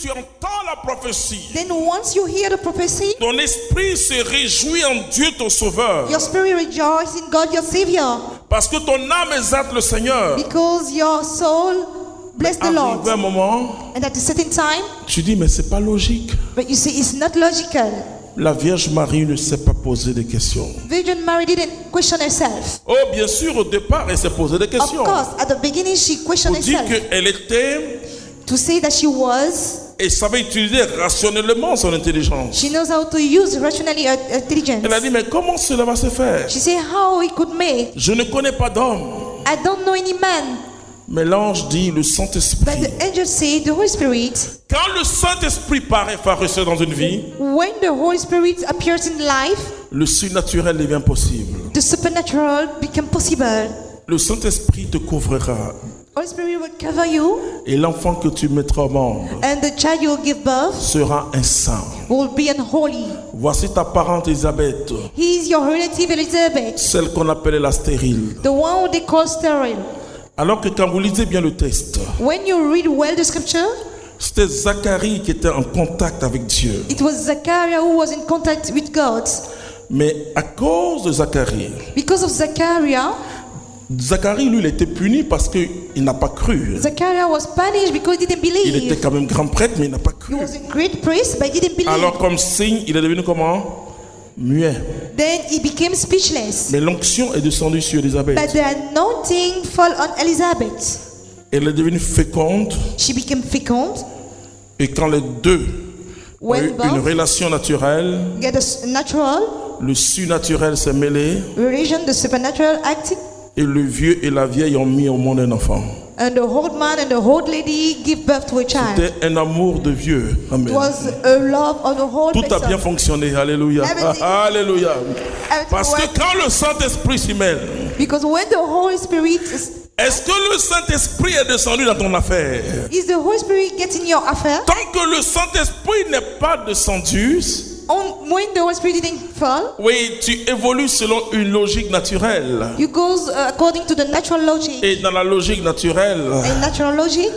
tu entends la prophétie, then once you hear the prophecy, ton esprit se réjouit en Dieu ton sauveur. your spirit rejoices in God your Savior, Parce que ton âme exalte le Seigneur. because your soul bless the Lord. Arrivé un moment, And at a certain time, tu dis, mais c'est pas logique. but you see, it's not logical. La Vierge Marie ne s'est pas posé des questions. Virgin Mary didn't question herself. Oh, bien sûr, au départ, elle s'est posé des Of questions. course, at the beginning she questioned Pour dire herself. qu'elle était, To say that she was, et savait utiliser rationnellement son intelligence. she knows how to use rationally her intelligence. Elle a dit, mais comment cela va se faire? She said how it could make. Je ne connais pas d'homme. I don't know any man. Mais l'ange dit, le But Saint-Esprit. the angel said, the Holy Spirit, Quand le Saint-Esprit paraît phariseux dans une vie, when the Holy Spirit appears in life, le surnaturel devient possible. the supernatural become possible. Le Saint-Esprit te couvrira. Holy Spirit will cover you, Et l'enfant que tu mettras au monde and the child you will give birth sera un saint. will be unholy. Voici ta parente Élisabeth, He is your relative Elizabeth, celle qu'on appelait la stérile. the one who they call sterile. Alors que quand vous lisez bien le texte, When you read well the scripture, c'était Zacharie qui était en contact avec Dieu. it was Zachariah who was in contact with God. Mais à cause de Zacharie, Because of Zachariah, Zacharie, lui, il était puni parce qu'il n'a pas cru. Zachariah was punished because he didn't Il était believe. quand même grand prêtre, mais il n'a pas He cru. was a great priest, but he didn't believe. Alors comme signe, il est devenu comment? Muet. Then he became speechless. Mais l'onction est descendue sur Élisabeth. But the anointing fell on Elizabeth. Elle est devenue féconde. She became fecund. Et quand les deux ont eu When une both relation naturelle, get a natural le surnaturel s'est mêlé relation, the supernatural acting, et le vieux et la vieille ont mis au monde un enfant. and the old man and the old lady give birth to a child. C'était un amour de vieux. Amen. It was a love of the whole Tout a bien person. fonctionné. Alléluia. Everything- Alléluia. Everything Parce que worked. quand le Saint-Esprit s'y mêle, Because when the Holy Spirit est-ce que le Saint-Esprit est descendu dans ton affaire? is the Holy Spirit getting your affair, Tant que le Saint-Esprit n'est pas descendu, when the Holy Spirit didn't fall, oui, tu évolues selon une logique naturelle. you goes according to the natural logic. Et dans la logique naturelle, In natural logic,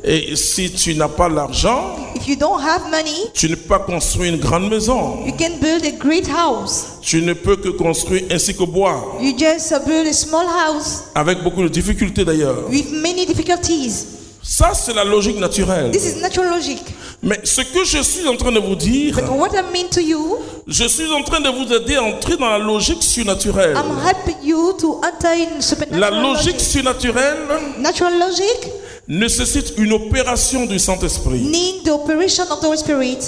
et si tu n'as pas l'argent, if you don't have money, tu ne peux pas construire une grande maison. you can build a great house. Tu ne peux que construire ainsi qu'au bois, You just build a small house avec beaucoup de difficultés d'ailleurs. with many difficulties. Ça, c'est la logique naturelle. This is natural logic. Mais ce que je suis en train de vous dire, But what I mean to you, je suis en train de vous aider à entrer dans la logique surnaturelle. I'm helping you to enter in La supernatural logique logic. surnaturelle Natural logic nécessite une opération du Saint-Esprit. need the operation of the Holy Spirit.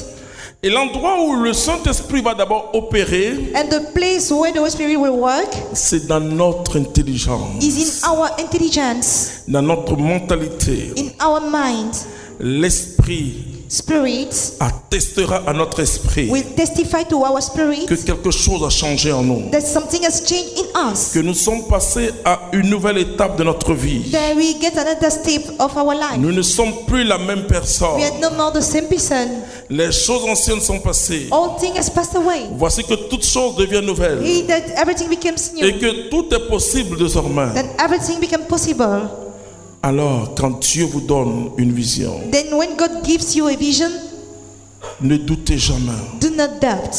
Et l'endroit où le Saint-Esprit va d'abord opérer, And the place where the Holy Spirit will work c'est dans notre intelligence, is in our intelligence, dans notre mentalité. in our mind. L'Esprit Spirit attestera à notre esprit will testify to our spirit que quelque chose a changé en nous, that something has changed in us. que nous sommes passés à une nouvelle étape de notre vie. That we get another step of our life. Nous ne sommes plus la même personne. We are no more the same person. Les choses anciennes sont passées. All things has passed away. Voici que toutes choses deviennent nouvelles He that everything becomes et new. que tout est possible désormais. Then everything becomes possible. Alors, quand Dieu vous donne une vision, Then when God gives you a vision, ne doutez jamais. do not doubt.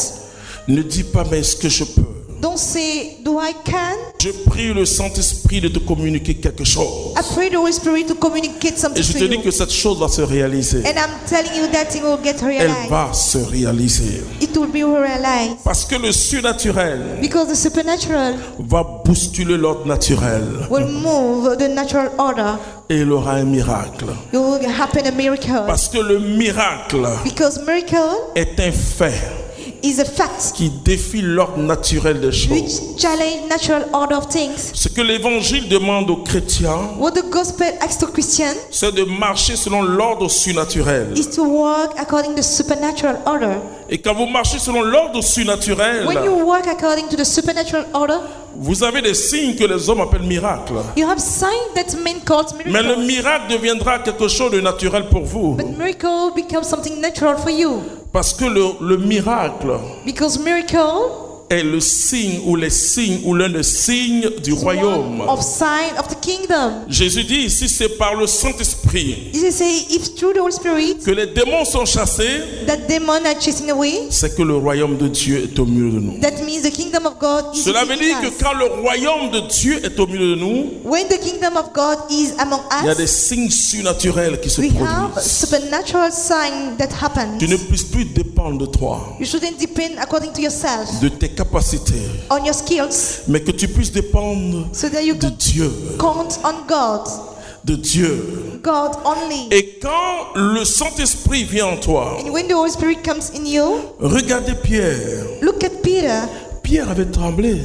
Ne dis pas, mais est-ce que je peux? Don't say, do I can? Je prie le Saint-Esprit de te communiquer quelque chose. I pray the Holy Spirit to communicate Et something je to te dis you. que cette chose va se réaliser. And I'm telling you that thing will get Elle realized. va se réaliser. It will be realized. Parce que le surnaturel Because the supernatural va bousculer l'ordre naturel. will move the natural order. Et il aura un miracle. It will happen a miracle. Parce que le miracle Because miracle est un fait is a fact qui défie l'ordre naturel des choses. which challenge natural order of things. Ce que l'évangile demande aux chrétiens, What the gospel asks to Christians c'est de marcher selon l'ordre surnaturel. is to walk according to the supernatural order. Et quand vous marchez selon l'ordre surnaturel, When you walk according to the supernatural order, vous avez des signes que les hommes appellent miracles. you have signs that men call Mais le miracles. miracle deviendra quelque chose de naturel pour vous. But miracle becomes something natural for you. Parce que le miracle Because miracle est le signe ou les signes ou l'un des signes du royaume. Of sign of the kingdom. Jésus dit ici, c'est par le Saint-Esprit Jesus say, if through the Holy Spirit que les démons sont chassés, that demon are chasing away, c'est que le royaume de Dieu est au milieu de nous. that means the kingdom of God is Cela veut within dire que us. quand le royaume de Dieu est au milieu de nous, When the kingdom of God is among il y a des us, signes surnaturels qui se we have produisent. supernatural sign that happens. Tu ne puisses plus dépendre de toi, You shouldn't depend according to yourself, de tes capacités, on your skills, mais que tu puisses dépendre so that you de can Dieu, count on God, de Dieu. God only. Et quand le Saint-Esprit vient en toi, And when the Holy Spirit comes in you, regardez Pierre. look at Peter. Pierre avait tremblé.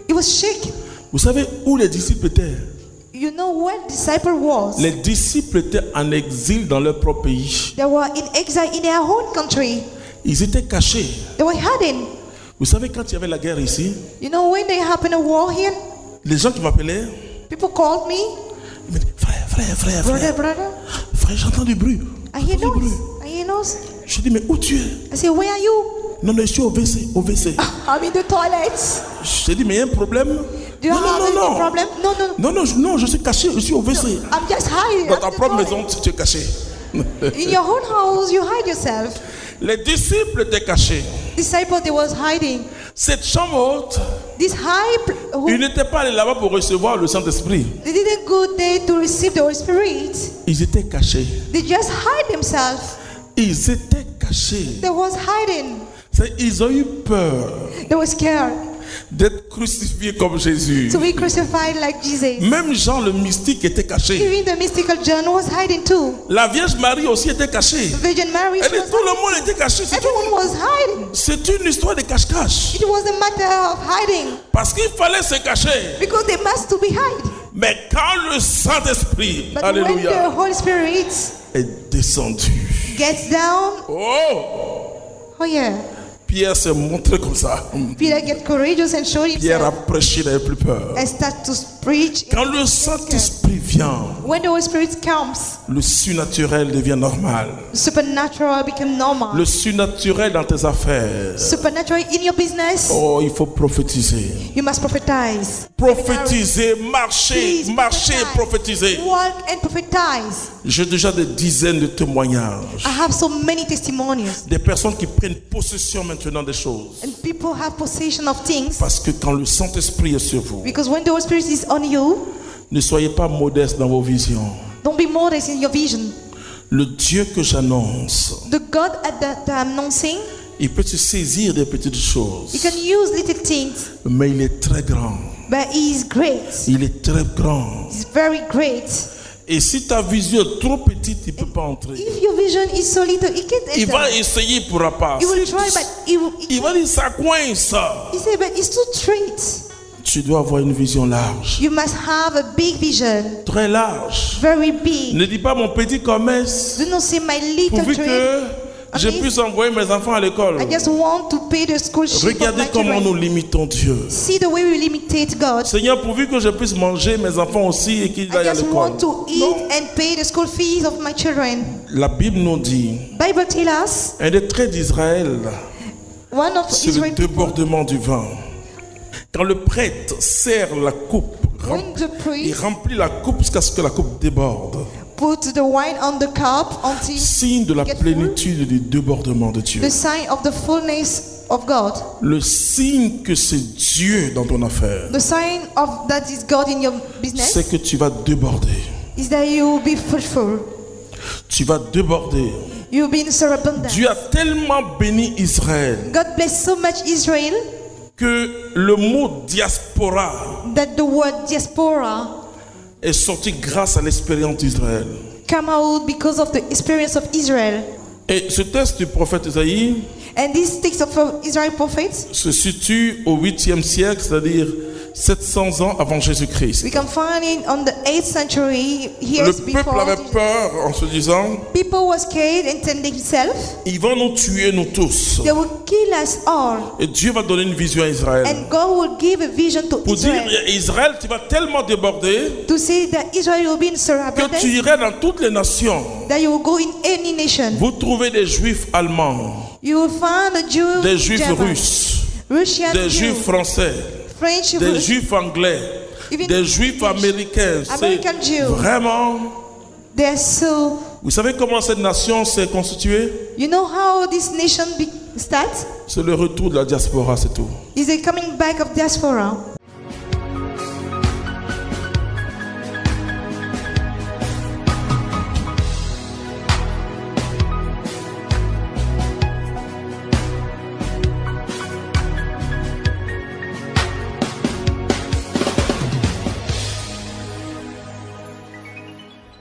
He was shaken. Vous savez où les disciples étaient? You know where the disciple was? Les disciples étaient en exil dans leur propre pays. They were in exile in their own country. Ils étaient cachés. They were hiding. Vous savez, quand il y avait la guerre ici, You know when there happened a war here, les gens qui m'appelaient, people called me, ils me disaient, frère, brother, j'entends du bruit. I hear J'entends du bruit. noise. I hear noise. Je dis, mais où tu es? I say, where are you? Non, je suis au WC. I'm in the toilet. Je dis, mais il y a un problème? Do you have any problem? No. Non, je suis caché, je suis au WC. I'm just hiding. Dans I'm ta in the propre toilet. maison, tu es caché. In your own house, you hide yourself. Les disciples étaient cachés. Disciple, they was hiding. Cette chambre haute, This ils n'étaient pas allés là-bas pour recevoir le Saint-Esprit. they didn't go there to receive the Holy Spirit. Ils étaient cachés. They just hide themselves. Ils étaient cachés. They was hiding. Ils ont eu peur They were scared d'être crucifiés comme Jésus. to be crucified like Jesus. Même Jean le mystique était caché. Even the mystical John was hiding too. La Vierge Marie aussi était cachée. The Virgin Mary, Elle she dit, was tout le monde était caché. everyone was hiding. C'est une histoire de cache-cache. It was a matter of hiding Parce qu'il fallait se cacher. because they must to be hide. Mais quand le Saint-Esprit, But when the alléluia, Holy Spirit est descendu. gets down, Oh, oh yeah, Pierre s'est montré comme ça. Peter get courageous and showed Pierre a himself prêché, il n'avait plus peur. and start to preach. Quand le Saint-Esprit vient, When the Holy Spirit comes, le surnaturel devient normal. supernatural become normal. Le surnaturel dans tes affaires. Supernatural in your business, Oh, il faut prophétiser. you must prophetize. Prophétiser, marcher, Please marcher, prophesy. prophétiser. Walk and prophetize. J'ai déjà des dizaines de témoignages. I have so many testimonies. Des personnes qui prennent possession maintenant des choses. And people have possession of things Parce que quand le Saint-Esprit est sur vous, because when the Holy Spirit is on you, ne soyez pas modestes dans vos visions. don't be modest in your vision. Le Dieu que j'annonce, The God that I'm announcing, il peut se saisir des petites He choses, can use little things, mais il est très grand. but He is great. Il est très grand. He's very great. Et si ta vision est trop petite, il ne peut pas entrer. If your vision is so little, He can't Il va enter. essayer, il ne pourra pas. He will try, but Il va dire, ça coince. He said, but it's too straight. Tu dois avoir une vision large. You must have a big vision, Très large. very big. Ne dis pas mon petit commerce, Do not say my little pourvu trade. que je puisse envoyer mes enfants à l'école. I just want to pay the school ship of Regardez my comment nous children. limitons Dieu. See the way we limitate God. Seigneur, pourvu que je puisse manger mes enfants aussi et qu'ils I aillent à just l'école. want to eat and pay the school fees of my children. La Bible nous dit, Bible tells us un des traits d'Israël, one of c'est le Israel people, débordement du vin. Quand le prêtre sert la coupe, when the il priest remplit la coupe jusqu'à ce que la coupe déborde. put the wine on the cup until Signe de la get plénitude du débordement de Dieu. the sign of the fullness of God. Le signe que c'est Dieu dans ton affaire, The sign of that is God in your business c'est que tu vas déborder. is that you will be fruitful. Tu vas déborder. You will be in surabundance. Dieu a tellement béni Israël God bless so much Israel que le mot diaspora that the word diaspora est sorti grâce à l'expérience d'Israël. come out because of the experience of Israel. Et ce texte du prophète Isaïe And this text of Israel prophets, se situe au 8e siècle, c'est-à-dire 700 ans avant Jésus-Christ. we can find it on the 8th century Le years peuple before. avait peur en se disant, People were scared and tending themselves. ils vont nous tuer nous tous. They will kill us all. Et Dieu va donner une vision à Israël. And God will give a vision to Pour dire, Israel. Israël, tu vas tellement déborder To say that Israel will be in que surabundance, tu irais dans toutes les nations. that you will go in any nation. Vous trouvez des juifs allemands, You will find a Jew, des juifs German, russes, Russian des Jew, juifs français, French des Jew, juifs anglais, even des juifs américains. C'est American Jew. vraiment... They're so. Vous savez comment cette nation s'est constituée? You know how this nation starts? C'est le retour de la diaspora, c'est tout. Is a coming back of diaspora.